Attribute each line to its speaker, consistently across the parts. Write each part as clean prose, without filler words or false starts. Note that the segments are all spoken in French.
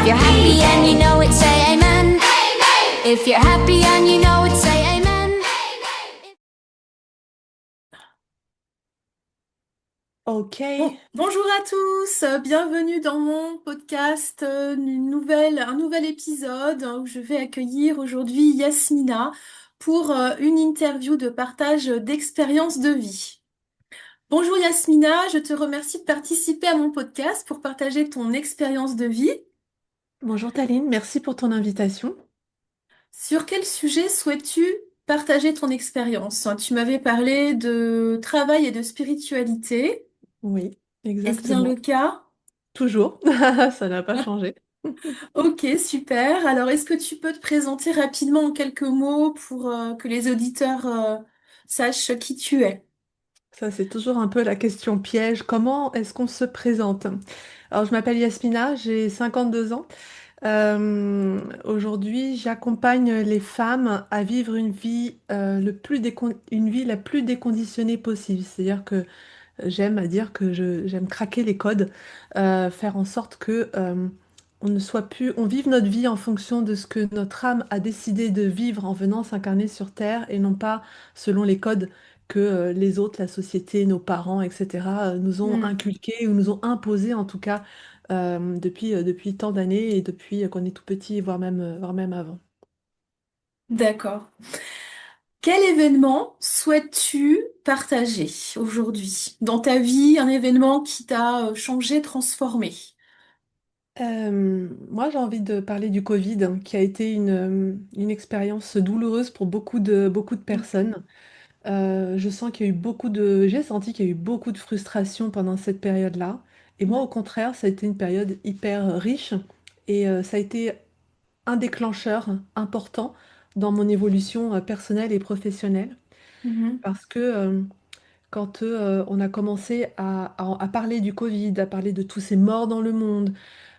Speaker 1: you're happy and you know it, say amen. If you're happy and you know it, say amen.
Speaker 2: Ok,
Speaker 3: Bonjour à tous, bienvenue dans mon podcast, un nouvel épisode où je vais accueillir aujourd'hui Yasmina pour une interview de partage d'expériences de vie. Bonjour Yasmina, je te remercie de participer à mon podcast pour partager ton expérience de vie.
Speaker 2: bonjour Taline, merci pour ton invitation.
Speaker 3: Sur quel sujet souhaites-tu partager ton expérience? Tu m'avais parlé de travail et de spiritualité.
Speaker 2: Oui,
Speaker 3: Est-ce bien le
Speaker 2: exactement.
Speaker 3: cas?
Speaker 2: Toujours, ça n'a pas changé.
Speaker 3: Ok, super. Alors, est-ce que tu peux te présenter rapidement en quelques mots pour que les auditeurs sachent qui tu es?
Speaker 2: Ça, c'est toujours un peu la question piège. Comment est-ce qu'on se présente? Alors, je m'appelle Yasmina, j'ai 52 ans. Aujourd'hui, j'accompagne les femmes à vivre une vie, une vie la plus déconditionnée possible. C'est-à-dire que j'aime à dire que j'aime craquer les codes, faire en sorte que on ne soit plus, on vive notre vie en fonction de ce que notre âme a décidé de vivre en venant s'incarner sur Terre et non pas selon les codes que les autres, la société, nos parents, etc., nous ont
Speaker 3: Hmm,
Speaker 2: inculqués ou nous ont imposés en tout cas depuis tant d'années et depuis qu'on est tout petit, voire même avant.
Speaker 3: d'accord. Quel événement souhaites-tu partager aujourd'hui dans ta vie, un événement qui t'a changé, transformé?
Speaker 2: Moi, j'ai envie de parler du Covid, qui a été une expérience douloureuse pour beaucoup de
Speaker 3: Hmm,
Speaker 2: personnes. J'ai senti qu'il y a eu beaucoup de frustration pendant cette période-là. Et moi,
Speaker 3: ouais.
Speaker 2: au contraire, ça a été une période hyper riche et ça a été un déclencheur important dans mon évolution personnelle et professionnelle.
Speaker 3: Mhm,
Speaker 2: Parce que quand on a commencé à parler du Covid, à parler de tous ces morts dans le monde,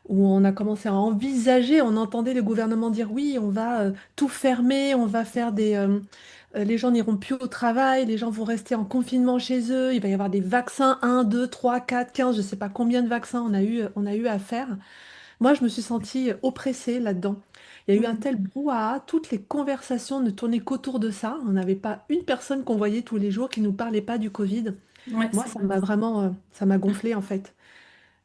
Speaker 2: où on a commencé à envisager, on entendait le gouvernement dire oui, on va tout fermer, on va faire les gens n'iront plus au travail, les gens vont rester en confinement chez eux, il va y avoir des vaccins, 1, 2, 3, 4, 15, je ne sais pas combien de vaccins on a eu à faire. Moi, je me suis sentie oppressée là-dedans. Il y a eu un
Speaker 3: hmm.
Speaker 2: tel brouhaha, toutes les conversations ne tournaient qu'autour de ça. On n'avait pas une personne qu'on voyait tous les jours qui nous parlait pas du Covid.
Speaker 3: Ouais,
Speaker 2: Moi,
Speaker 3: c'est
Speaker 2: ça
Speaker 3: vrai.
Speaker 2: m'a vraiment, ça m'a gonflé en fait.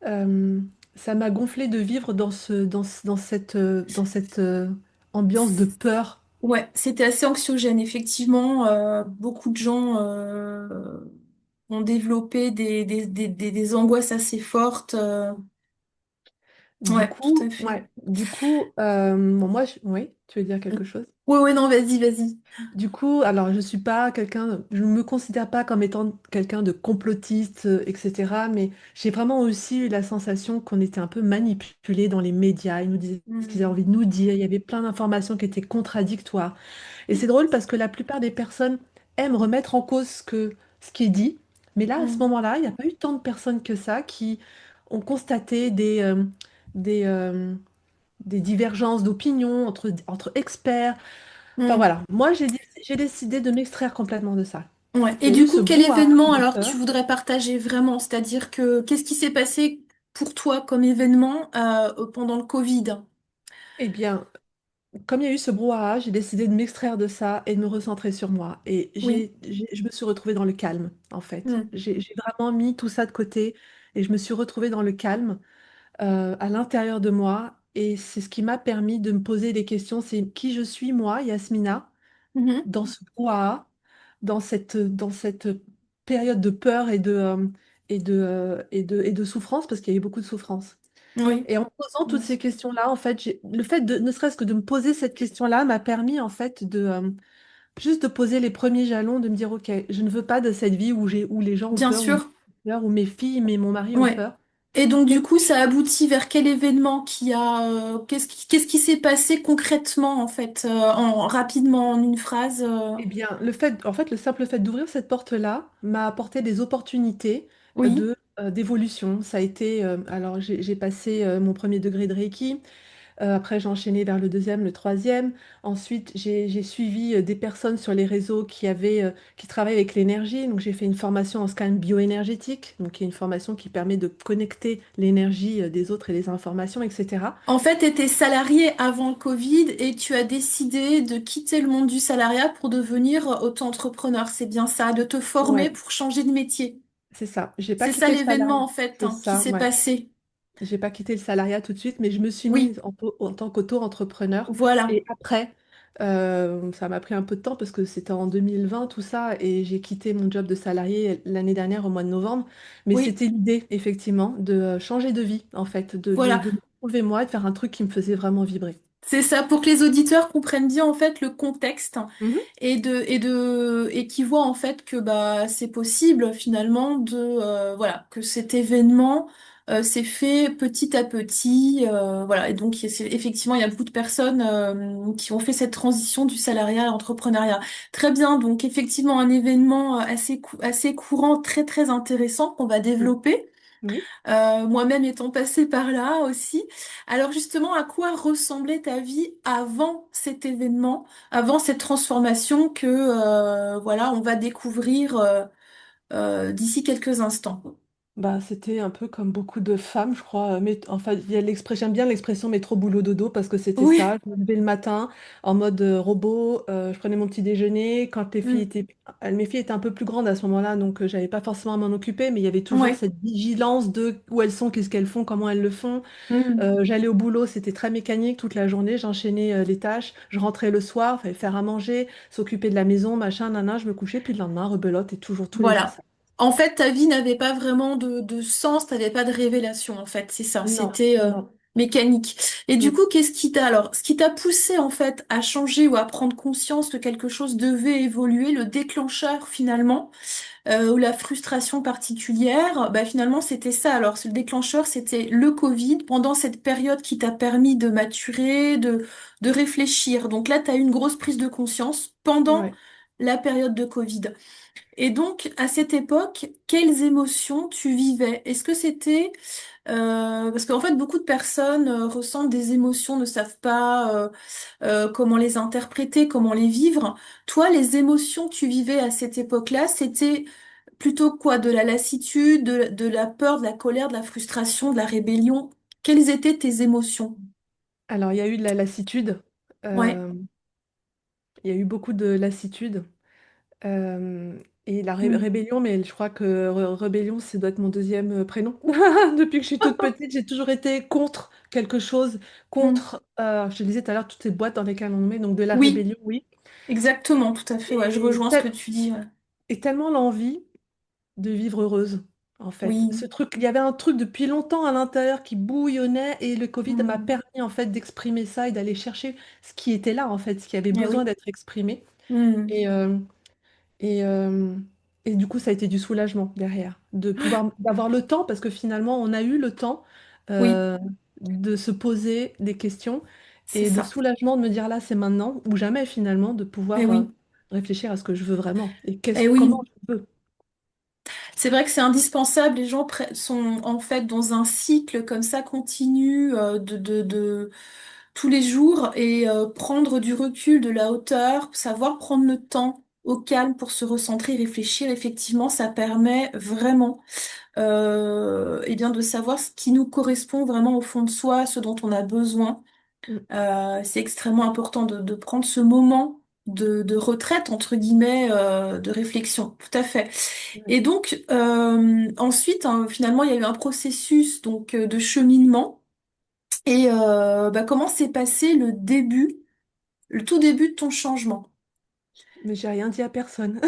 Speaker 2: Euh, Ça m'a gonflé de vivre dans cette ambiance de peur.
Speaker 3: Ouais, c'était assez anxiogène, effectivement. Beaucoup de gens ont développé des angoisses assez fortes.
Speaker 2: Du
Speaker 3: Ouais, tout à
Speaker 2: coup,
Speaker 3: fait.
Speaker 2: ouais, bon, oui, tu veux dire quelque chose?
Speaker 3: Ouais, ouais, non, vas-y, vas-y.
Speaker 2: Du coup, alors je suis pas quelqu'un, je ne me considère pas comme étant quelqu'un de complotiste, etc. Mais j'ai vraiment aussi eu la sensation qu'on était un peu manipulé dans les médias. Ils nous disaient ce qu'ils avaient
Speaker 3: Hmm.
Speaker 2: envie de nous dire. Il y avait plein d'informations qui étaient contradictoires. Et c'est drôle parce que la plupart des personnes aiment remettre en cause ce qui est dit. Mais là, à ce
Speaker 3: Hmm.
Speaker 2: moment-là, il n'y a pas eu tant de personnes que ça qui ont constaté des, euh, des divergences d'opinion entre experts. Enfin
Speaker 3: Hmm.
Speaker 2: voilà, j'ai décidé de m'extraire complètement de ça.
Speaker 3: Ouais. Et
Speaker 2: Il y a
Speaker 3: du
Speaker 2: eu
Speaker 3: coup,
Speaker 2: ce
Speaker 3: quel
Speaker 2: brouhaha
Speaker 3: événement
Speaker 2: de
Speaker 3: alors tu
Speaker 2: peur.
Speaker 3: voudrais partager vraiment? C'est-à-dire que qu'est-ce qui s'est passé pour toi comme événement pendant le Covid?
Speaker 2: Eh bien, comme il y a eu ce brouhaha, j'ai décidé de m'extraire de ça et de me recentrer sur moi. Et
Speaker 3: Oui.
Speaker 2: je me suis retrouvée dans le calme, en fait.
Speaker 3: Hmm.
Speaker 2: J'ai vraiment mis tout ça de côté et je me suis retrouvée dans le calme à l'intérieur de moi. Et c'est ce qui m'a permis de me poser des questions. C'est qui je suis, moi, Yasmina,
Speaker 3: Mhm.
Speaker 2: dans ce brouhaha, dans cette période de peur et de souffrance, parce qu'il y a eu beaucoup de souffrance.
Speaker 3: Oui.
Speaker 2: Et en posant toutes
Speaker 3: Bien
Speaker 2: ces
Speaker 3: sûr.
Speaker 2: questions-là, en fait, le fait de, ne serait-ce que de me poser cette question-là, m'a permis, en fait, juste de poser les premiers jalons, de me dire, OK, je ne veux pas de cette vie où les gens ont
Speaker 3: Bien
Speaker 2: peur, où
Speaker 3: sûr.
Speaker 2: où mes filles, mais mon mari ont
Speaker 3: Ouais.
Speaker 2: peur.
Speaker 3: Et donc du coup, ça aboutit vers quel événement qui a qu'est-ce qui s'est passé concrètement en fait en rapidement en une phrase
Speaker 2: Eh bien, en fait, le simple fait d'ouvrir cette porte-là m'a apporté des opportunités
Speaker 3: Oui.
Speaker 2: d'évolution. Ça a été, alors j'ai passé mon premier degré de Reiki. Après, j'ai enchaîné vers le deuxième, le troisième. Ensuite, j'ai suivi des personnes sur les réseaux qui travaillent avec l'énergie. Donc, j'ai fait une formation en scan bioénergétique, donc qui est une formation qui permet de connecter l'énergie des autres et les informations, etc.
Speaker 3: En fait, tu étais salarié avant le Covid et tu as décidé de quitter le monde du salariat pour devenir auto-entrepreneur. C'est bien ça, de te former
Speaker 2: Ouais,
Speaker 3: pour changer de métier.
Speaker 2: c'est ça. J'ai pas
Speaker 3: C'est ça
Speaker 2: quitté le
Speaker 3: l'événement
Speaker 2: salariat.
Speaker 3: en fait
Speaker 2: C'est
Speaker 3: qui
Speaker 2: ça,
Speaker 3: s'est
Speaker 2: ouais.
Speaker 3: passé.
Speaker 2: J'ai pas quitté le salariat tout de suite, mais je me suis
Speaker 3: Oui,
Speaker 2: mise en tant qu'auto-entrepreneur.
Speaker 3: voilà.
Speaker 2: Et après, ça m'a pris un peu de temps parce que c'était en 2020 tout ça, et j'ai quitté mon job de salarié l'année dernière au mois de novembre. Mais
Speaker 3: Oui,
Speaker 2: c'était l'idée, effectivement, de changer de vie, en fait,
Speaker 3: voilà.
Speaker 2: de me retrouver moi et de faire un truc qui me faisait vraiment vibrer.
Speaker 3: C'est ça pour que les auditeurs comprennent bien en fait le contexte
Speaker 2: Mhm.
Speaker 3: et qui voient en fait que bah c'est possible finalement de voilà que cet événement s'est fait petit à petit voilà et donc effectivement il y a beaucoup de personnes qui ont fait cette transition du salariat à l'entrepreneuriat. Très bien, donc effectivement un événement assez courant, très très intéressant qu'on va
Speaker 2: Mm.
Speaker 3: développer.
Speaker 2: Oui.
Speaker 3: Moi-même étant passée par là aussi. Alors justement, à quoi ressemblait ta vie avant cet événement, avant cette transformation que voilà, on va découvrir d'ici quelques instants.
Speaker 2: Bah, c'était un peu comme beaucoup de femmes, je crois. Mais, enfin, il y a j'aime bien l'expression métro boulot dodo parce que c'était
Speaker 3: Oui.
Speaker 2: ça. Je me levais le matin en mode robot, je prenais mon petit déjeuner. Quand
Speaker 3: Mm.
Speaker 2: mes filles étaient un peu plus grandes à ce moment-là, donc j'avais pas forcément à m'en occuper, mais il y avait toujours
Speaker 3: Ouais.
Speaker 2: cette vigilance de où elles sont, qu'est-ce qu'elles font, comment elles le font.
Speaker 3: Mm.
Speaker 2: J'allais au boulot, c'était très mécanique toute la journée. J'enchaînais les tâches. Je rentrais le soir, fallait faire à manger, s'occuper de la maison, machin, nana. Je me couchais, puis le lendemain, rebelote et toujours tous les jours
Speaker 3: Voilà.
Speaker 2: ça.
Speaker 3: En fait, ta vie n'avait pas vraiment de sens, t'avais pas de révélation, en fait, c'est ça.
Speaker 2: Non,
Speaker 3: C'était
Speaker 2: non.
Speaker 3: mécanique. Et du
Speaker 2: Mm.
Speaker 3: coup, ce qui t'a poussé, en fait, à changer ou à prendre conscience que quelque chose devait évoluer, le déclencheur, finalement, ou la frustration particulière, bah, finalement, c'était ça. Alors, le déclencheur, c'était le Covid, pendant cette période qui t'a permis de maturer, de réfléchir. Donc là, t'as eu une grosse prise de conscience pendant
Speaker 2: Ouais.
Speaker 3: la période de Covid. Et donc, à cette époque, quelles émotions tu vivais? Est-ce que c'était... parce qu'en fait, beaucoup de personnes ressentent des émotions, ne savent pas comment les interpréter, comment les vivre. Toi, les émotions que tu vivais à cette époque-là, c'était plutôt quoi? De la lassitude, de la peur, de la colère, de la frustration, de la rébellion? Quelles étaient tes émotions?
Speaker 2: Alors, il y a eu de la lassitude.
Speaker 3: Ouais.
Speaker 2: euh, il y a eu beaucoup de lassitude. euh, et la
Speaker 3: Hmm.
Speaker 2: rébellion, mais je crois que rébellion, ça doit être mon deuxième prénom. Depuis que je suis toute petite, j'ai toujours été contre quelque chose,
Speaker 3: Hmm.
Speaker 2: contre, je te disais tout à l'heure, toutes ces boîtes dans lesquelles on nous met, donc de la
Speaker 3: Oui,
Speaker 2: rébellion, oui.
Speaker 3: exactement, tout à fait. Ouais, je
Speaker 2: Et,
Speaker 3: rejoins ce que tu dis. Ouais.
Speaker 2: et tellement l'envie de vivre heureuse, en fait. Ce
Speaker 3: Oui.
Speaker 2: truc, il y avait un truc depuis longtemps à l'intérieur qui bouillonnait, et le Covid m'a
Speaker 3: Hmm.
Speaker 2: permis, en fait, d'exprimer ça et d'aller chercher ce qui était là, en fait, ce qui avait
Speaker 3: Eh
Speaker 2: besoin
Speaker 3: oui.
Speaker 2: d'être exprimé.
Speaker 3: Hmm.
Speaker 2: Et, euh, Et, euh, et du coup, ça a été du soulagement derrière, d'avoir le temps, parce que finalement, on a eu le temps
Speaker 3: Oui,
Speaker 2: euh, de se poser des questions,
Speaker 3: c'est
Speaker 2: et de
Speaker 3: ça.
Speaker 2: soulagement de me dire là, c'est maintenant ou jamais finalement, de
Speaker 3: Eh
Speaker 2: pouvoir
Speaker 3: oui.
Speaker 2: réfléchir à ce que je veux vraiment et
Speaker 3: Eh
Speaker 2: comment
Speaker 3: oui.
Speaker 2: je veux.
Speaker 3: C'est vrai que c'est indispensable. Les gens sont en fait dans un cycle comme ça continu de tous les jours et prendre du recul, de la hauteur, savoir prendre le temps au calme pour se recentrer, réfléchir. Effectivement, ça permet vraiment eh bien de savoir ce qui nous correspond vraiment au fond de soi, ce dont on a besoin.
Speaker 2: Mm.
Speaker 3: C'est extrêmement important de prendre ce moment de retraite, entre guillemets, de réflexion. Tout à fait.
Speaker 2: Ouais.
Speaker 3: Et donc, ensuite, hein, finalement, il y a eu un processus donc de cheminement. Et bah, comment s'est passé le tout début de ton changement?
Speaker 2: Mais j'ai rien dit à personne.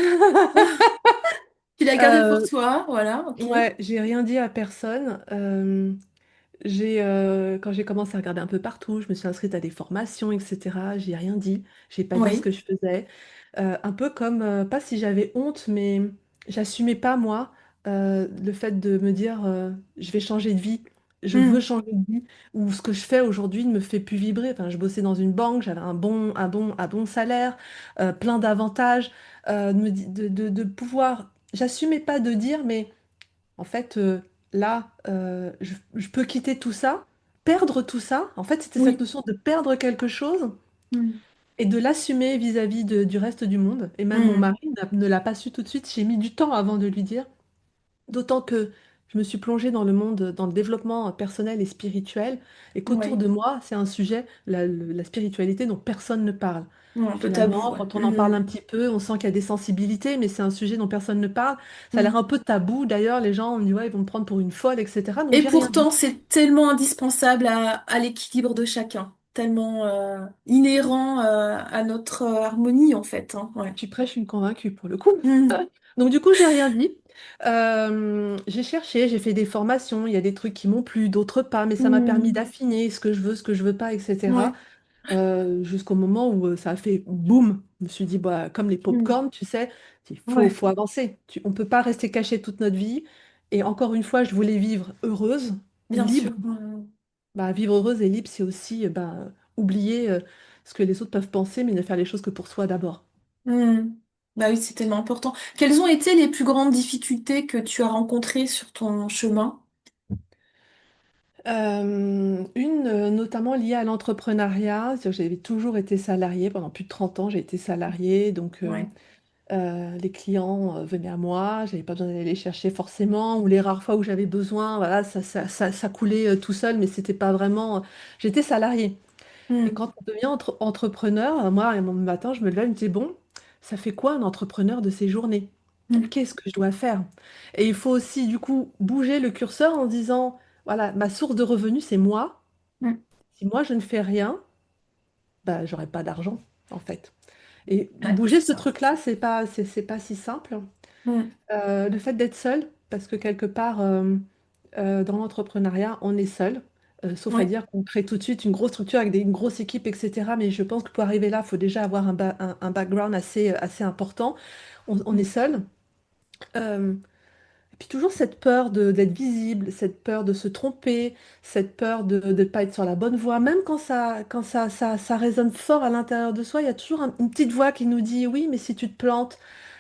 Speaker 3: Tu l'as gardé pour
Speaker 2: Euh,
Speaker 3: toi, voilà, ok.
Speaker 2: ouais, j'ai rien dit à personne. Quand j'ai commencé à regarder un peu partout, je me suis inscrite à des formations, etc. J'ai rien dit, j'ai pas dit ce
Speaker 3: Oui.
Speaker 2: que je faisais. Un peu comme, pas si j'avais honte, mais j'assumais pas moi le fait de me dire je vais changer de vie, je veux
Speaker 3: Hmm.
Speaker 2: changer de vie, ou ce que je fais aujourd'hui ne me fait plus vibrer. Enfin, je bossais dans une banque, j'avais un bon salaire, plein d'avantages, de pouvoir. J'assumais pas de dire, mais en fait, là, je peux quitter tout ça perdre tout ça. En fait, c'était cette
Speaker 3: Oui.
Speaker 2: notion de perdre quelque chose
Speaker 3: Mm.
Speaker 2: et de l'assumer vis-à-vis du reste du monde. Et même mon
Speaker 3: Mm.
Speaker 2: mari ne l'a pas su tout de suite. J'ai mis du temps avant de lui dire. D'autant que je me suis plongée dans le monde, dans le développement personnel et spirituel, et qu'autour
Speaker 3: Ouais.
Speaker 2: de moi, c'est un sujet, la spiritualité, dont personne ne parle.
Speaker 3: Ouais, un peu tabou,
Speaker 2: Finalement,
Speaker 3: ouais.
Speaker 2: quand on en parle un
Speaker 3: Mm.
Speaker 2: petit peu, on sent qu'il y a des sensibilités, mais c'est un sujet dont personne ne parle. Ça a l'air
Speaker 3: Mm.
Speaker 2: un peu tabou. D'ailleurs, les gens, on me dit, ouais, ils vont me prendre pour une folle, etc. Donc,
Speaker 3: Et
Speaker 2: j'ai rien dit.
Speaker 3: pourtant, c'est tellement indispensable à l'équilibre de chacun, tellement inhérent à notre harmonie, en fait, hein. Ouais.
Speaker 2: Tu prêches une convaincue, pour le coup.
Speaker 3: Mm.
Speaker 2: Donc, du coup, j'ai rien dit. J'ai cherché, j'ai fait des formations. Il y a des trucs qui m'ont plu, d'autres pas, mais ça m'a permis
Speaker 3: Mm.
Speaker 2: d'affiner ce que je veux pas, etc.
Speaker 3: Ouais.
Speaker 2: Jusqu'au moment où ça a fait boum. Je me suis dit, bah, comme les
Speaker 3: Mm.
Speaker 2: pop-corn, tu sais,
Speaker 3: Ouais,
Speaker 2: faut avancer. On ne peut pas rester caché toute notre vie. Et encore une fois, je voulais vivre heureuse,
Speaker 3: bien sûr.
Speaker 2: libre. Bah, vivre heureuse et libre, c'est aussi oublier ce que les autres peuvent penser, mais ne faire les choses que pour soi d'abord.
Speaker 3: Mm. Bah oui, c'est tellement important. Quelles ont été les plus grandes difficultés que tu as rencontrées sur ton chemin?
Speaker 2: Notamment liée à l'entrepreneuriat, c'est-à-dire que j'avais toujours été salariée, pendant plus de 30 ans, j'ai été salariée, donc
Speaker 3: Ouais.
Speaker 2: les clients venaient à moi, j'avais pas besoin d'aller les chercher forcément, ou les rares fois où j'avais besoin, voilà, ça coulait tout seul, mais c'était pas vraiment. J'étais salariée. Et
Speaker 3: Mm.
Speaker 2: quand on devient entrepreneur, moi, un matin, je me levais et je me disais, bon, ça fait quoi un entrepreneur de ses journées?
Speaker 3: Mm.
Speaker 2: Qu'est-ce que je dois faire? Et il faut aussi, du coup, bouger le curseur en disant, voilà, ma source de revenus, c'est moi.
Speaker 3: Mm.
Speaker 2: Si moi, je ne fais rien, bah, j'aurai pas d'argent, en fait. Et
Speaker 3: Ouais,
Speaker 2: bouger
Speaker 3: c'est
Speaker 2: ce
Speaker 3: ça.
Speaker 2: truc-là, c'est pas si simple.
Speaker 3: Mm.
Speaker 2: Le fait d'être seul, parce que quelque part, dans l'entrepreneuriat, on est seul. Sauf à
Speaker 3: Ouais.
Speaker 2: dire qu'on crée tout de suite une grosse structure avec une grosse équipe, etc. Mais je pense que pour arriver là, il faut déjà avoir un background assez important. On est
Speaker 3: Mm.
Speaker 2: seul. Euh, et puis toujours cette peur d'être visible, cette peur de se tromper, cette peur de ne pas être sur la bonne voie. Même quand ça résonne fort à l'intérieur de soi, il y a toujours une petite voix qui nous dit, oui, mais si tu te plantes,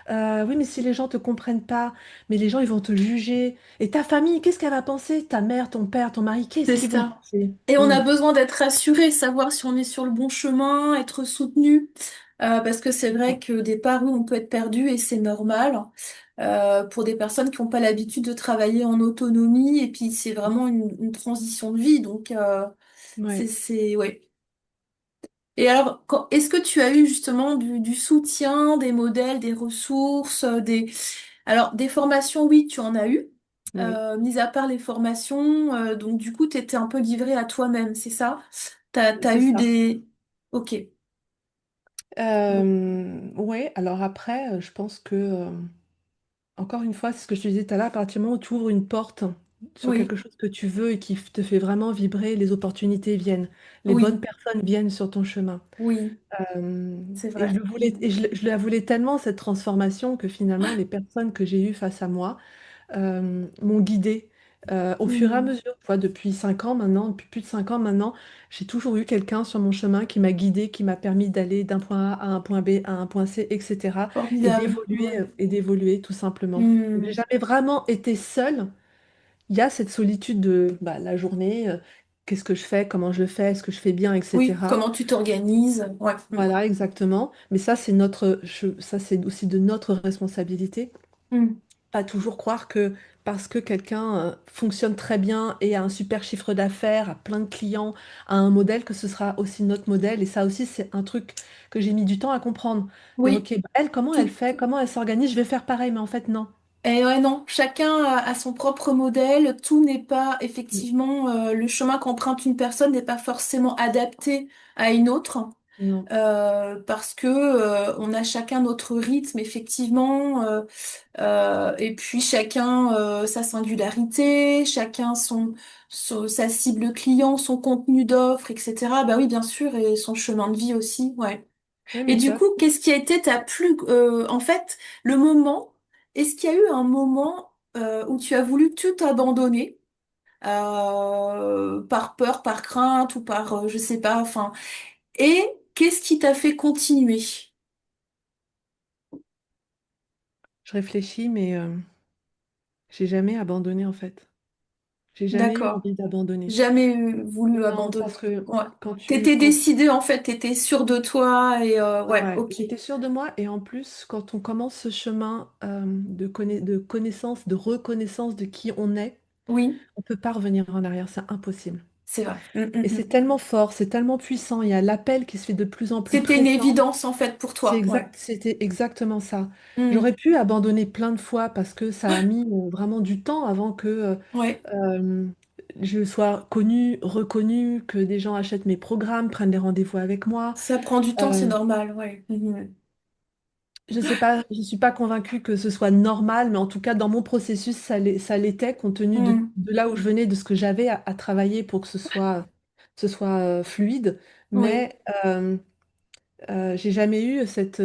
Speaker 2: oui, mais si les gens te comprennent pas, mais les gens, ils vont te juger. Et ta famille, qu'est-ce qu'elle va penser? Ta mère, ton père, ton mari, qu'est-ce
Speaker 3: C'est
Speaker 2: qu'ils vont
Speaker 3: ça.
Speaker 2: penser?
Speaker 3: Et on
Speaker 2: Hmm.
Speaker 3: a besoin d'être rassuré, savoir si on est sur le bon chemin, être soutenu, parce que c'est vrai que des part où on peut être perdu et c'est normal pour des personnes qui n'ont pas l'habitude de travailler en autonomie et puis c'est vraiment une transition de vie, donc
Speaker 2: Ouais.
Speaker 3: ouais. Et alors, est-ce que tu as eu justement du soutien, des modèles, des ressources, alors des formations, oui, tu en as eu.
Speaker 2: Oui,
Speaker 3: Mis à part les formations, donc du coup, tu étais un peu livré à toi-même, c'est ça? T'as
Speaker 2: c'est
Speaker 3: eu
Speaker 2: ça.
Speaker 3: des... Ok.
Speaker 2: Ouais, alors après, je pense que encore une fois, c'est ce que je te disais tout à l'heure, à partir du moment où tu ouvres une porte sur quelque
Speaker 3: Oui,
Speaker 2: chose que tu veux et qui te fait vraiment vibrer, les opportunités viennent, les bonnes
Speaker 3: oui,
Speaker 2: personnes viennent sur ton chemin.
Speaker 3: oui,
Speaker 2: Euh,
Speaker 3: c'est
Speaker 2: et je
Speaker 3: vrai.
Speaker 2: le voulais, je la voulais tellement, cette transformation, que finalement, les personnes que j'ai eues face à moi m'ont guidée. Au fur et à
Speaker 3: Hmm.
Speaker 2: mesure, tu vois, depuis 5 ans maintenant, depuis plus de 5 ans maintenant, j'ai toujours eu quelqu'un sur mon chemin qui m'a guidée, qui m'a permis d'aller d'un point A à un point B, à un point C, etc.
Speaker 3: Formidable. Ouais.
Speaker 2: Et d'évoluer tout simplement. Donc, j'ai
Speaker 3: Hmm.
Speaker 2: jamais vraiment été seule. Il y a cette solitude de bah, la journée, qu'est-ce que je fais, comment je le fais, est-ce que je fais bien,
Speaker 3: Oui,
Speaker 2: etc.
Speaker 3: comment tu t'organises? Ouais.
Speaker 2: Voilà, exactement. Mais ça, ça, c'est aussi de notre responsabilité.
Speaker 3: Hmm.
Speaker 2: Pas toujours croire que parce que quelqu'un fonctionne très bien et a un super chiffre d'affaires, a plein de clients, a un modèle, que ce sera aussi notre modèle. Et ça aussi, c'est un truc que j'ai mis du temps à comprendre. Dire,
Speaker 3: Oui,
Speaker 2: ok, bah, elle, comment elle
Speaker 3: tout.
Speaker 2: fait, comment elle s'organise, je vais faire pareil, mais en fait, non.
Speaker 3: Et ouais, non, chacun a son propre modèle. Tout n'est pas
Speaker 2: Mm.
Speaker 3: effectivement le chemin qu'emprunte une personne n'est pas forcément adapté à une autre.
Speaker 2: Non.
Speaker 3: Parce que on a chacun notre rythme effectivement et puis chacun sa singularité, chacun sa cible client, son contenu d'offre, etc. Bah oui, bien sûr, et son chemin de vie aussi, ouais.
Speaker 2: Oui,
Speaker 3: Et
Speaker 2: mais tu
Speaker 3: du
Speaker 2: vois,
Speaker 3: coup, qu'est-ce qui a été ta plus en fait le moment, est-ce qu'il y a eu un moment où tu as voulu tout abandonner par peur, par crainte ou par je sais pas, enfin, et qu'est-ce qui t'a fait continuer?
Speaker 2: je réfléchis, mais j'ai jamais abandonné, en fait. J'ai jamais eu
Speaker 3: D'accord.
Speaker 2: envie d'abandonner.
Speaker 3: Jamais voulu
Speaker 2: Non,
Speaker 3: abandonner.
Speaker 2: parce que
Speaker 3: Ouais.
Speaker 2: quand tu,
Speaker 3: T'étais
Speaker 2: quand,
Speaker 3: décidée, en fait, t'étais sûre de toi et ouais,
Speaker 2: ouais,
Speaker 3: ok.
Speaker 2: j'étais sûre de moi et en plus, quand on commence ce chemin de connaissance, de reconnaissance de qui on est,
Speaker 3: Oui,
Speaker 2: on peut pas revenir en arrière, c'est impossible.
Speaker 3: c'est vrai.
Speaker 2: Et c'est tellement fort, c'est tellement puissant, il y a l'appel qui se fait de plus en plus
Speaker 3: C'était une
Speaker 2: pressant.
Speaker 3: évidence, en fait, pour toi. Ouais.
Speaker 2: C'était exactement ça. J'aurais
Speaker 3: Mm.
Speaker 2: pu abandonner plein de fois parce que ça a mis vraiment du temps avant que
Speaker 3: Ouais.
Speaker 2: euh, je sois connue, reconnue, que des gens achètent mes programmes, prennent des rendez-vous avec moi.
Speaker 3: Ça prend du temps, c'est
Speaker 2: Euh,
Speaker 3: normal. Ouais. Mhm.
Speaker 2: je sais pas, je suis pas convaincue que ce soit normal, mais en tout cas, dans mon processus, ça l'était compte tenu
Speaker 3: Mm.
Speaker 2: de là où je venais, de ce que j'avais à travailler pour que ce soit fluide.
Speaker 3: Oui.
Speaker 2: Mais j'ai jamais eu cette.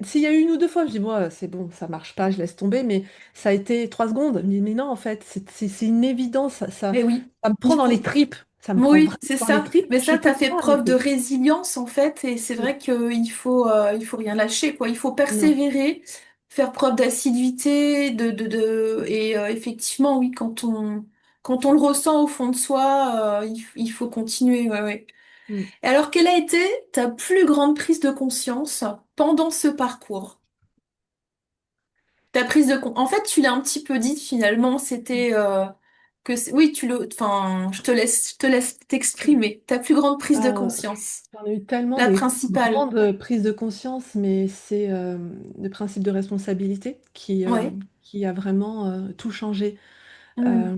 Speaker 2: S'il y a eu une ou deux fois, je dis, bon, c'est bon, ça marche pas, je laisse tomber, mais ça a été 3 secondes. Je me dis, mais non, en fait, c'est une évidence,
Speaker 3: Mais oui,
Speaker 2: ça me prend
Speaker 3: il
Speaker 2: dans les
Speaker 3: faut.
Speaker 2: tripes, ça me prend
Speaker 3: Oui,
Speaker 2: vraiment
Speaker 3: c'est
Speaker 2: dans les
Speaker 3: ça.
Speaker 2: tripes.
Speaker 3: Mais
Speaker 2: Je
Speaker 3: ça, tu
Speaker 2: peux
Speaker 3: as fait
Speaker 2: pas
Speaker 3: preuve de
Speaker 2: arrêter.
Speaker 3: résilience, en fait, et c'est
Speaker 2: Mm.
Speaker 3: vrai il faut rien lâcher, quoi. Il faut
Speaker 2: Non.
Speaker 3: persévérer, faire preuve d'assiduité, et effectivement, oui, quand on le ressent au fond de soi, il faut continuer, ouais, ouais.
Speaker 2: Mm.
Speaker 3: Et alors, quelle a été ta plus grande prise de conscience pendant ce parcours? Ta prise de En fait, tu l'as un petit peu dit finalement, c'était oui, enfin, je te laisse t'exprimer. Ta plus grande prise de
Speaker 2: Euh,
Speaker 3: conscience,
Speaker 2: J'en ai eu tellement
Speaker 3: la
Speaker 2: des
Speaker 3: principale.
Speaker 2: grandes prises de conscience, mais c'est le principe de responsabilité
Speaker 3: Ouais.
Speaker 2: qui a vraiment tout changé.
Speaker 3: Hmm.
Speaker 2: Euh,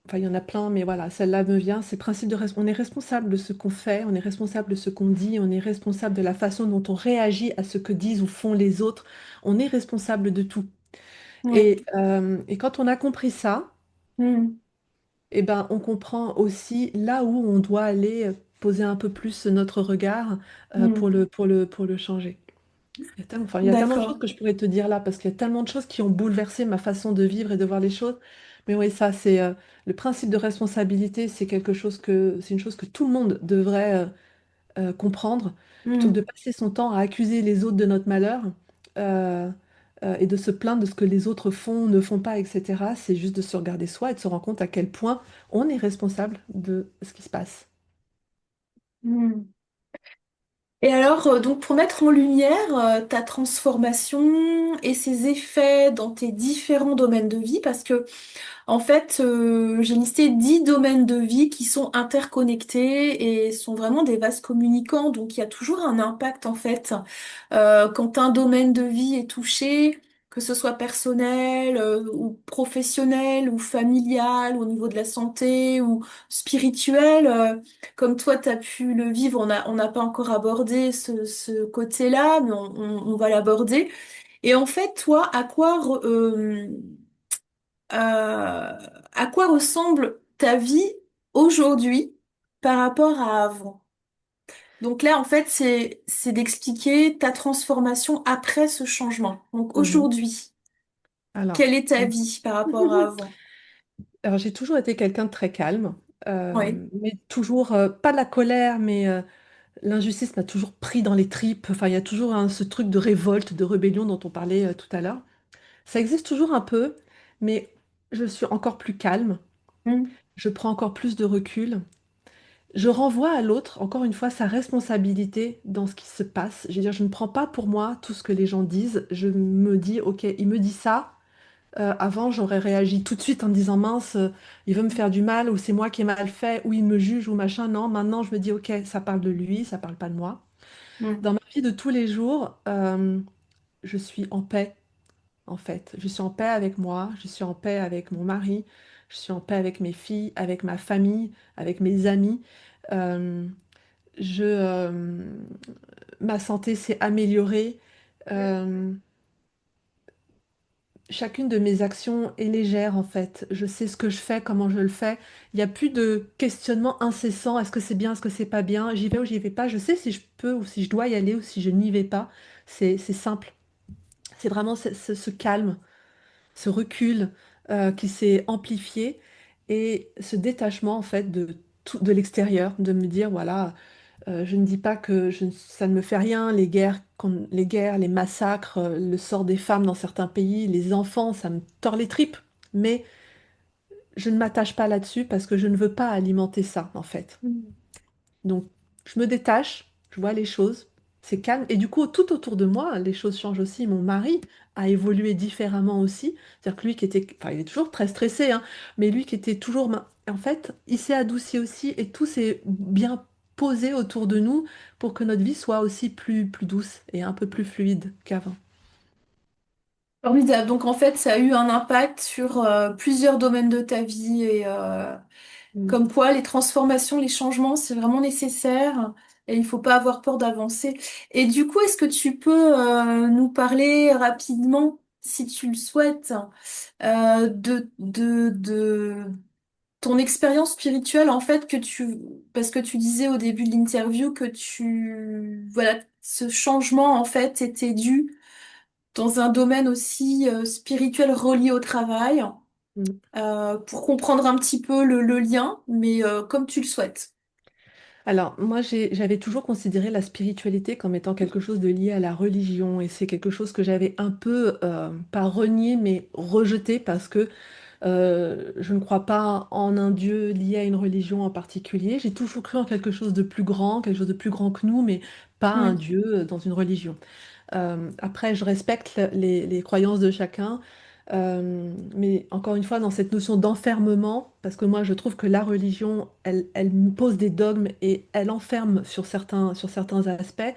Speaker 2: Enfin, il y en a plein, mais voilà, celle-là me vient. C'est le principe on est responsable de ce qu'on fait, on est responsable de ce qu'on dit, on est responsable de la façon dont on réagit à ce que disent ou font les autres. On est responsable de tout.
Speaker 3: Oui.
Speaker 2: Et quand on a compris ça,
Speaker 3: Hmm.
Speaker 2: eh ben, on comprend aussi là où on doit aller poser un peu plus notre regard
Speaker 3: Hmm.
Speaker 2: pour le changer. Il y a tellement de choses
Speaker 3: D'accord.
Speaker 2: que je pourrais te dire là, parce qu'il y a tellement de choses qui ont bouleversé ma façon de vivre et de voir les choses. Mais oui, ça, c'est le principe de responsabilité, c'est une chose que tout le monde devrait comprendre, plutôt que de
Speaker 3: Hmm.
Speaker 2: passer son temps à accuser les autres de notre malheur euh, et de se plaindre de ce que les autres font, ne font pas, etc. C'est juste de se regarder soi et de se rendre compte à quel point on est responsable de ce qui se passe.
Speaker 3: Hmm. Et alors, donc pour mettre en lumière ta transformation et ses effets dans tes différents domaines de vie, parce que en fait, j'ai listé 10 domaines de vie qui sont interconnectés et sont vraiment des vases communicants. Donc, il y a toujours un impact, en fait, quand un domaine de vie est touché, que ce soit personnel, ou professionnel, ou familial, ou au niveau de la santé, ou spirituel. Comme toi, tu as pu le vivre, on n'a pas encore abordé ce côté-là, mais on va l'aborder. Et en fait, toi, à quoi ressemble ta vie aujourd'hui par rapport à avant? Donc là, en fait, c'est d'expliquer ta transformation après ce changement. Donc
Speaker 2: Mhm.
Speaker 3: aujourd'hui,
Speaker 2: Alors,
Speaker 3: quelle est ta vie par rapport à avant?
Speaker 2: alors j'ai toujours été quelqu'un de très calme,
Speaker 3: Oui.
Speaker 2: mais toujours, pas de la colère, mais l'injustice m'a toujours pris dans les tripes. Enfin, il y a toujours ce truc de révolte, de rébellion dont on parlait tout à l'heure. Ça existe toujours un peu, mais je suis encore plus calme.
Speaker 3: Hmm.
Speaker 2: Je prends encore plus de recul. Je renvoie à l'autre, encore une fois, sa responsabilité dans ce qui se passe. Je veux dire, je ne prends pas pour moi tout ce que les gens disent. Je me dis, ok, il me dit ça. Avant, j'aurais réagi tout de suite en disant, mince, il veut me faire du mal, ou c'est moi qui ai mal fait, ou il me juge, ou machin. Non, maintenant, je me dis, ok, ça parle de lui, ça parle pas de moi.
Speaker 3: Hmm.
Speaker 2: Dans ma vie de tous les jours, je suis en paix, en fait. Je suis en paix avec moi, je suis en paix avec mon mari, je suis en paix avec mes filles, avec ma famille, avec mes amis. Euh, je, Ma santé s'est améliorée. Euh, Chacune de mes actions est légère, en fait. Je sais ce que je fais, comment je le fais. Il n'y a plus de questionnement incessant. Est-ce que c'est bien, est-ce que c'est pas bien? J'y vais ou j'y vais pas. Je sais si je peux ou si je dois y aller ou si je n'y vais pas. C'est simple. C'est vraiment ce calme, ce recul qui s'est amplifié et ce détachement en fait de tout, de l'extérieur, de me dire voilà, je ne dis pas que ça ne me fait rien, les guerres, les massacres, le sort des femmes dans certains pays, les enfants, ça me tord les tripes. Mais je ne m'attache pas là-dessus parce que je ne veux pas alimenter ça, en fait.
Speaker 3: Mm.
Speaker 2: Donc, je me détache, je vois les choses, c'est calme. Et du coup, tout autour de moi, les choses changent aussi. Mon mari a évolué différemment aussi. C'est-à-dire que lui qui était, enfin, il est toujours très stressé, hein, mais lui qui était toujours, en fait, il s'est adouci aussi et tout s'est bien posé autour de nous pour que notre vie soit aussi plus douce et un peu plus fluide qu'avant.
Speaker 3: Formidable. Donc en fait, ça a eu un impact sur plusieurs domaines de ta vie et
Speaker 2: Mm.
Speaker 3: comme quoi les transformations, les changements, c'est vraiment nécessaire et il faut pas avoir peur d'avancer. Et du coup, est-ce que tu peux nous parler rapidement, si tu le souhaites, de ton expérience spirituelle en fait parce que tu disais au début de l'interview que voilà, ce changement en fait était dû dans un domaine aussi spirituel relié au travail,
Speaker 2: Mm.
Speaker 3: pour comprendre un petit peu le lien, mais comme tu le souhaites.
Speaker 2: Alors, moi, j'avais toujours considéré la spiritualité comme étant quelque chose de lié à la religion, et c'est quelque chose que j'avais un peu, pas renié, mais rejeté parce que je ne crois pas en un Dieu lié à une religion en particulier. J'ai toujours cru en quelque chose de plus grand, quelque chose de plus grand que nous, mais pas un
Speaker 3: Mm.
Speaker 2: Dieu dans une religion. Après, je respecte les croyances de chacun, mais encore une fois, dans cette notion d'enfermement, parce que moi, je trouve que la religion, elle me pose des dogmes et elle enferme sur certains aspects.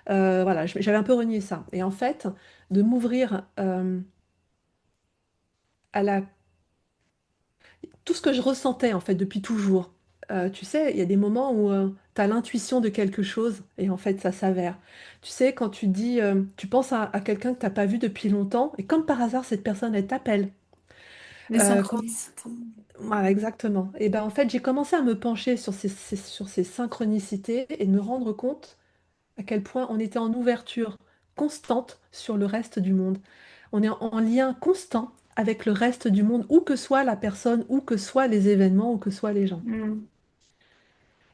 Speaker 2: Voilà, j'avais un peu renié ça. Et en fait, de m'ouvrir à la tout ce que je ressentais en fait depuis toujours. Tu sais, il y a des moments où tu as l'intuition de quelque chose et en fait ça s'avère. Tu sais, quand tu dis, tu penses à quelqu'un que tu n'as pas vu depuis longtemps et comme par hasard cette personne elle t'appelle.
Speaker 3: Les
Speaker 2: Quand...
Speaker 3: synchronicités.
Speaker 2: Voilà, exactement. Et ben en fait j'ai commencé à me pencher sur sur ces synchronicités et de me rendre compte à quel point on était en ouverture constante sur le reste du monde. On est en lien constant avec le reste du monde, où que soit la personne, où que soient les événements, où que soient les gens.
Speaker 3: Mm.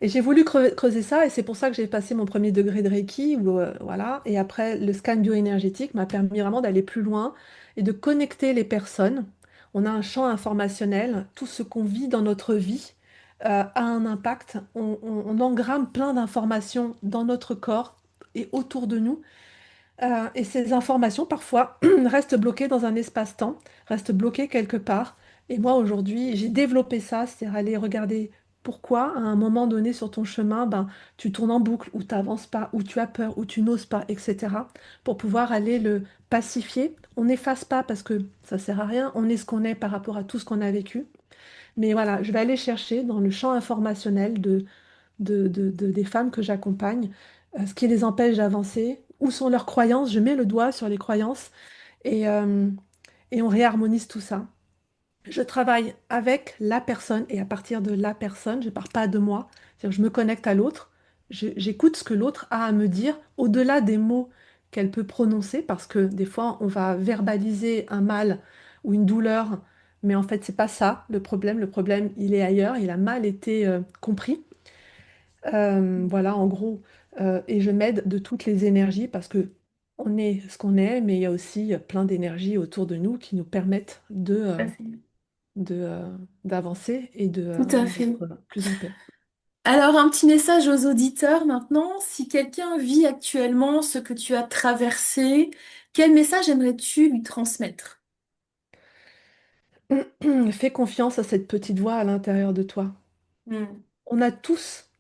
Speaker 2: Et j'ai voulu creuser ça, et c'est pour ça que j'ai passé mon premier degré de Reiki, voilà. Et après, le scan bioénergétique m'a permis vraiment d'aller plus loin et de connecter les personnes. On a un champ informationnel, tout ce qu'on vit dans notre vie a un impact. On engramme plein d'informations dans notre corps et autour de nous. Et ces informations, parfois, restent bloquées dans un espace-temps, restent bloquées quelque part. Et moi, aujourd'hui, j'ai développé ça, c'est-à-dire aller regarder pourquoi, à un moment donné sur ton chemin, ben, tu tournes en boucle, ou tu n'avances pas, ou tu as peur, ou tu n'oses pas, etc. Pour pouvoir aller le pacifier. On n'efface pas parce que ça sert à rien, on est ce qu'on est par rapport à tout ce qu'on a vécu. Mais voilà, je vais aller chercher dans le champ informationnel des femmes que j'accompagne, ce qui les empêche d'avancer, où sont leurs croyances, je mets le doigt sur les croyances et, euh, et on réharmonise tout ça. Je travaille avec la personne et à partir de la personne, je ne pars pas de moi, c'est-à-dire je me connecte à l'autre, j'écoute ce que l'autre a à me dire au-delà des mots qu'elle peut prononcer parce que des fois on va verbaliser un mal ou une douleur, mais en fait c'est pas ça le problème il est ailleurs, il a mal été compris. Voilà, en gros, et je m'aide de toutes les énergies parce que on est ce qu'on est, mais il y a aussi plein d'énergies autour de nous qui nous permettent
Speaker 3: Tout à fait.
Speaker 2: d'avancer et
Speaker 3: Tout à fait.
Speaker 2: d'être plus en paix.
Speaker 3: Alors, un petit message aux auditeurs maintenant. Si quelqu'un vit actuellement ce que tu as traversé, quel message aimerais-tu lui transmettre?
Speaker 2: Fais confiance à cette petite voix à l'intérieur de toi.
Speaker 3: Mm.
Speaker 2: On a tous,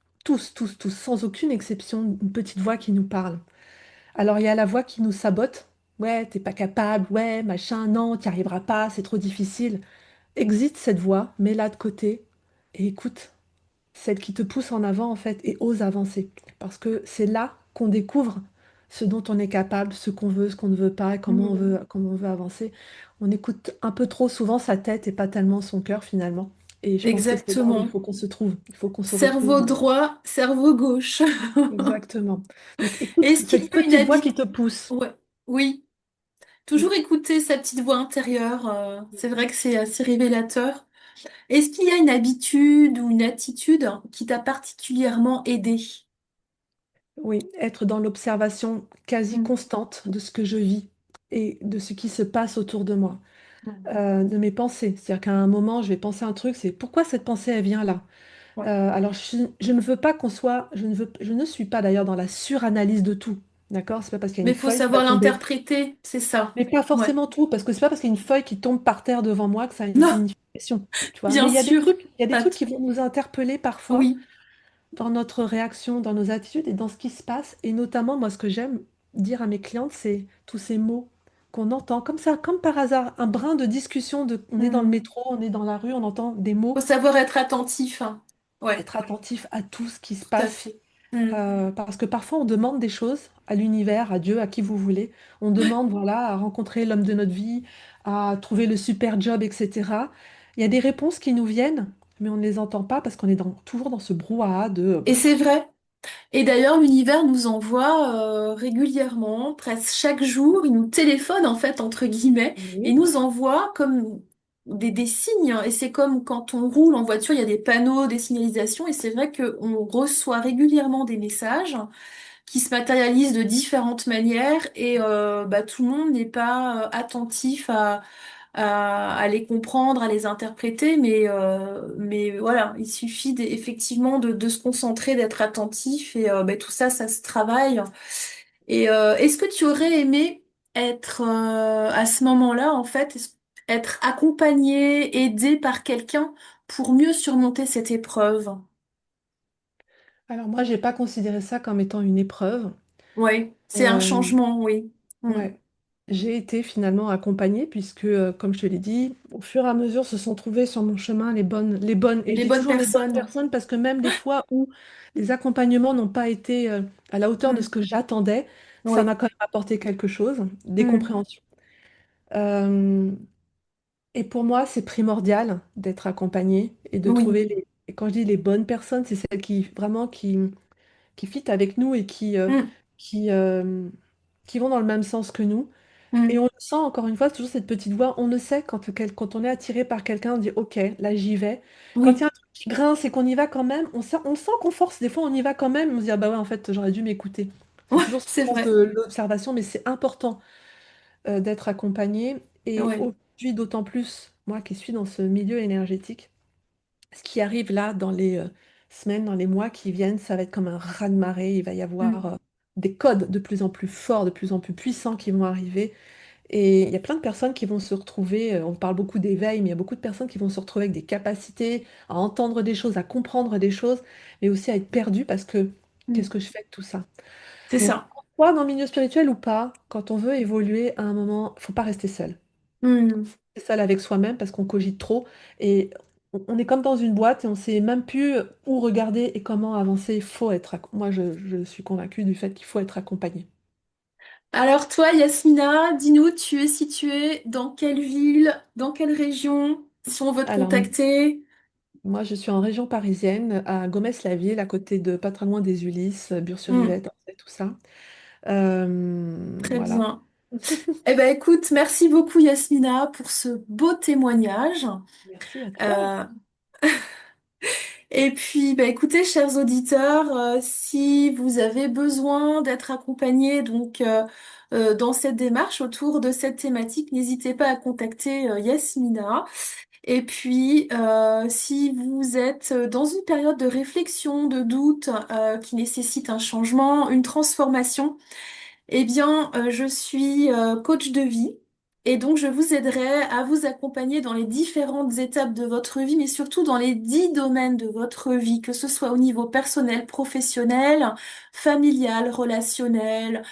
Speaker 2: sans aucune exception, une petite voix qui nous parle. Alors, il y a la voix qui nous sabote. Ouais, t'es pas capable, ouais, machin, non, t'y arriveras pas, c'est trop difficile. Exite cette voix, mets-la de côté et écoute celle qui te pousse en avant en fait et ose avancer. Parce que c'est là qu'on découvre ce dont on est capable, ce qu'on veut, ce qu'on ne veut pas, et
Speaker 3: Mm.
Speaker 2: comment on veut avancer. On écoute un peu trop souvent sa tête et pas tellement son cœur finalement. Et je pense que c'est là où il
Speaker 3: Exactement.
Speaker 2: faut qu'on se trouve, il faut qu'on se retrouve
Speaker 3: Cerveau droit, cerveau gauche.
Speaker 2: exactement. Donc écoute
Speaker 3: Est-ce qu'il y
Speaker 2: cette
Speaker 3: a une
Speaker 2: petite voix qui
Speaker 3: habitude?
Speaker 2: te pousse.
Speaker 3: Ouais. Oui. Toujours écouter sa petite voix intérieure. C'est vrai que c'est assez révélateur. Est-ce qu'il y a une habitude ou une attitude qui t'a particulièrement aidé?
Speaker 2: Oui, être dans l'observation quasi
Speaker 3: Mm.
Speaker 2: constante de ce que je vis et de ce qui se passe autour de moi.
Speaker 3: Mhm.
Speaker 2: de mes pensées. C'est-à-dire qu'à un moment, je vais penser un truc, c'est pourquoi cette pensée, elle vient là?
Speaker 3: Ouais.
Speaker 2: Alors, je ne veux pas qu'on soit, je ne suis pas d'ailleurs dans la suranalyse de tout. D'accord? C'est pas parce qu'il y a
Speaker 3: Mais
Speaker 2: une
Speaker 3: il faut
Speaker 2: feuille qui va
Speaker 3: savoir
Speaker 2: tomber.
Speaker 3: l'interpréter, c'est ça.
Speaker 2: Mais pas
Speaker 3: Ouais.
Speaker 2: forcément tout, parce que c'est pas parce qu'il y a une feuille qui tombe par terre devant moi que ça a une
Speaker 3: Non,
Speaker 2: signification. Tu vois?
Speaker 3: bien
Speaker 2: Mais
Speaker 3: sûr.
Speaker 2: il y a des trucs
Speaker 3: Att-
Speaker 2: qui vont nous interpeller parfois
Speaker 3: oui.
Speaker 2: dans notre réaction, dans nos attitudes et dans ce qui se passe. Et notamment, moi, ce que j'aime dire à mes clientes, c'est tous ces mots qu'on entend comme ça, comme par hasard, un brin de discussion, on est dans le
Speaker 3: Hmm.
Speaker 2: métro, on est dans la rue, on entend des mots,
Speaker 3: Faut savoir être attentif, hein. Ouais,
Speaker 2: être attentif à tout ce qui se
Speaker 3: tout à
Speaker 2: passe.
Speaker 3: fait. Hmm.
Speaker 2: Parce que parfois, on demande des choses à l'univers, à Dieu, à qui vous voulez. On demande, voilà, à rencontrer l'homme de notre vie, à trouver le super job, etc. Il y a des réponses qui nous viennent, mais on ne les entend pas parce qu'on est toujours dans ce brouhaha de...
Speaker 3: Et c'est vrai. Et d'ailleurs, l'univers nous envoie régulièrement, presque chaque jour, il nous téléphone en fait, entre guillemets, et il
Speaker 2: Oui.
Speaker 3: nous envoie comme des signes. Et c'est comme quand on roule en voiture, il y a des panneaux, des signalisations, et c'est vrai qu'on reçoit régulièrement des messages qui se matérialisent de différentes manières, et bah, tout le monde n'est pas attentif à les comprendre, à les interpréter, mais voilà, il suffit effectivement de se concentrer, d'être attentif et ben, tout ça, ça se travaille. Et est-ce que tu aurais aimé être à ce moment-là, en fait, être accompagné, aidé par quelqu'un pour mieux surmonter cette épreuve?
Speaker 2: Alors moi, j'ai pas considéré ça comme étant une épreuve.
Speaker 3: Ouais, c'est un
Speaker 2: Euh,
Speaker 3: changement, oui. Mm.
Speaker 2: ouais. J'ai été finalement accompagnée puisque, comme je te l'ai dit, au fur et à mesure se sont trouvées sur mon chemin et je
Speaker 3: Les
Speaker 2: dis
Speaker 3: bonnes
Speaker 2: toujours les bonnes
Speaker 3: personnes.
Speaker 2: personnes parce que même les fois où les accompagnements n'ont pas été à la hauteur de ce
Speaker 3: Mm.
Speaker 2: que j'attendais, ça m'a
Speaker 3: Oui.
Speaker 2: quand même apporté quelque chose, des
Speaker 3: Mm.
Speaker 2: compréhensions. Euh, et pour moi, c'est primordial d'être accompagnée et de
Speaker 3: Oui.
Speaker 2: trouver et quand je dis les bonnes personnes, c'est celles qui vraiment qui fit avec nous et
Speaker 3: Mm.
Speaker 2: qui, euh, qui vont dans le même sens que nous. Et
Speaker 3: Mm.
Speaker 2: on le sent, encore une fois, c'est toujours cette petite voix, on le sait quand on est attiré par quelqu'un, on dit OK, là j'y vais. Quand il y
Speaker 3: Oui.
Speaker 2: a un truc qui grince et qu'on y va quand même, on sent qu'on force, des fois on y va quand même, on se dit ah bah ouais, en fait, j'aurais dû m'écouter. C'est
Speaker 3: Ouais,
Speaker 2: toujours ce
Speaker 3: c'est
Speaker 2: sens
Speaker 3: vrai.
Speaker 2: de l'observation, mais c'est important d'être accompagné. Et
Speaker 3: Ouais.
Speaker 2: aujourd'hui, d'autant plus, moi qui suis dans ce milieu énergétique, ce qui arrive là dans les semaines, dans les mois qui viennent, ça va être comme un raz-de-marée. Il va y avoir
Speaker 3: Mm.
Speaker 2: des codes de plus en plus forts, de plus en plus puissants qui vont arriver. Et il y a plein de personnes qui vont se retrouver, on parle beaucoup d'éveil, mais il y a beaucoup de personnes qui vont se retrouver avec des capacités à entendre des choses, à comprendre des choses, mais aussi à être perdues parce que qu'est-ce
Speaker 3: Mm.
Speaker 2: que je fais de tout ça?
Speaker 3: C'est
Speaker 2: Donc,
Speaker 3: ça.
Speaker 2: soit dans le milieu spirituel ou pas, quand on veut évoluer à un moment, il faut pas rester seul.
Speaker 3: Mm.
Speaker 2: C'est seul avec soi-même parce qu'on cogite trop et on est comme dans une boîte et on sait même plus où regarder et comment avancer. Il faut être, moi, je suis convaincue du fait qu'il faut être accompagné.
Speaker 3: Alors toi, Yasmina, dis-nous, tu es située dans quelle ville, dans quelle région, si on veut te
Speaker 2: Alors,
Speaker 3: contacter?
Speaker 2: moi, je suis en région parisienne, à Gomès-la-Ville, à côté de pas très loin des Ulysses,
Speaker 3: Mm.
Speaker 2: Bure-sur-Yvette, et tout ça.
Speaker 3: Très
Speaker 2: Voilà.
Speaker 3: bien. Eh ben écoute, merci beaucoup Yasmina pour ce beau témoignage.
Speaker 2: Merci à toi.
Speaker 3: Euh, et puis, bah, écoutez, chers auditeurs, si vous avez besoin d'être accompagnés dans cette démarche autour de cette thématique, n'hésitez pas à contacter Yasmina. Et puis, si vous êtes dans une période de réflexion, de doute, qui nécessite un changement, une transformation, eh bien, je suis coach de vie et donc je vous aiderai à vous accompagner dans les différentes étapes de votre vie, mais surtout dans les 10 domaines de votre vie, que ce soit au niveau personnel, professionnel, familial, relationnel,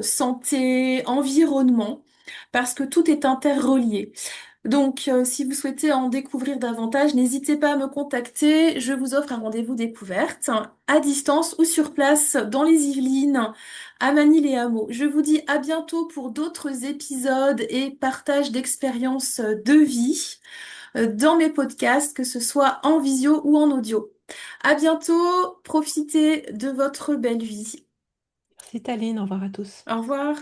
Speaker 3: santé, environnement, parce que tout est interrelié. Donc, si vous souhaitez en découvrir davantage, n'hésitez pas à me contacter. Je vous offre un rendez-vous découverte à distance ou sur place dans les Yvelines, à Manille-les-Hameaux. Je vous dis à bientôt pour d'autres épisodes et partage d'expériences de vie dans mes podcasts, que ce soit en visio ou en audio. À bientôt, profitez de votre belle vie.
Speaker 2: Merci Taline, au revoir à tous.
Speaker 3: Au revoir.